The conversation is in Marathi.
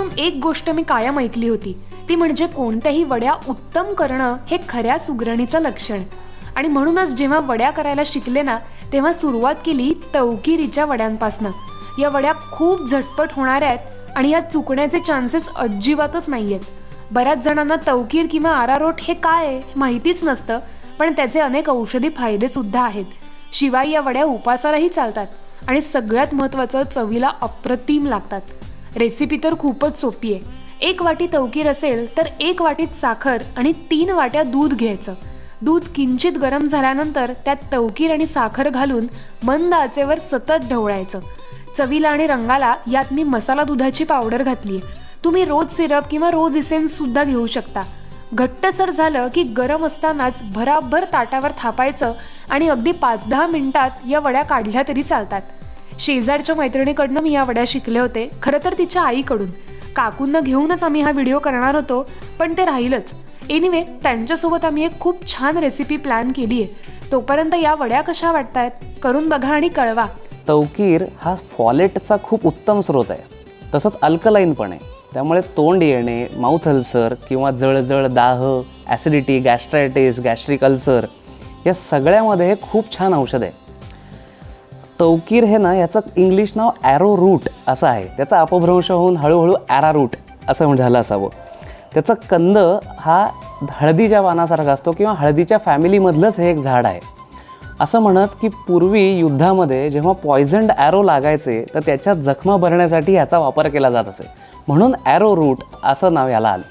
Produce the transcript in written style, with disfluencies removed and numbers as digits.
लहानपणापासून एक गोष्ट मी कायम ऐकली होती, ती म्हणजे कोणत्याही वड्या उत्तम करणं हे खऱ्या सुगरणीचं लक्षण. आणि म्हणूनच जेव्हा वड्या करायला शिकले ना, तेव्हा सुरुवात केली तवकिरीच्या वड्यांपासनं. या वड्या खूप झटपट होणाऱ्या आहेत आणि या चुकण्याचे चान्सेस अजिबातच नाही आहेत. बऱ्याच जणांना तवकीर किंवा आरारोट हे काय आहे माहितीच नसतं, पण त्याचे अनेक औषधी फायदे सुद्धा आहेत. शिवाय या वड्या उपासालाही चालतात आणि सगळ्यात महत्त्वाचं, चवीला अप्रतिम लागतात. रेसिपी तर खूपच सोपी आहे. 1 वाटी तवकीर असेल तर 1 वाटीत साखर आणि 3 वाट्या दूध घ्यायचं. दूध किंचित गरम झाल्यानंतर त्यात तवकीर आणि साखर घालून मंद आचेवर सतत ढवळायचं. चवीला आणि रंगाला यात मी मसाला दुधाची पावडर घातली आहे. तुम्ही रोज सिरप किंवा रोज इसेन्स सुद्धा घेऊ शकता. घट्टसर झालं की गरम असतानाच भराभर ताटावर थापायचं आणि अगदी 5-10 मिनिटात या वड्या काढल्या तरी चालतात. शेजारच्या मैत्रिणीकडनं मी या वड्या शिकले होते, खरं तर तिच्या आईकडून. काकूंना घेऊनच आम्ही हा व्हिडिओ करणार होतो, पण ते राहीलच. एनिवे, त्यांच्यासोबत आम्ही एक खूप छान रेसिपी प्लॅन केली आहे. तोपर्यंत या वड्या कशा वाटतायत करून बघा आणि कळवा. तवकीर हा फॉलेटचा खूप उत्तम स्रोत आहे, तसंच अल्कलाईन पण आहे. त्यामुळे तोंड येणे, माउथ अल्सर किंवा जळजळ, दाह, ॲसिडिटी, गॅस्ट्रायटिस, गॅस्ट्रिक अल्सर या सगळ्यामध्ये हे खूप छान औषध आहे. तवकीर हे ना, याचं इंग्लिश नाव ॲरोरूट असं आहे. त्याचा अपभ्रंश होऊन हळूहळू ॲरारूट असं झालं असावं. त्याचा कंद हा हळदीच्या पानासारखा असतो किंवा हळदीच्या फॅमिलीमधलंच हे एक झाड आहे. असं म्हणत की पूर्वी युद्धामध्ये जेव्हा पॉयझन्ड ॲरो लागायचे तर त्याच्या जखमा भरण्यासाठी ह्याचा वापर केला जात असे, म्हणून ॲरोरूट असं नाव याला आलं.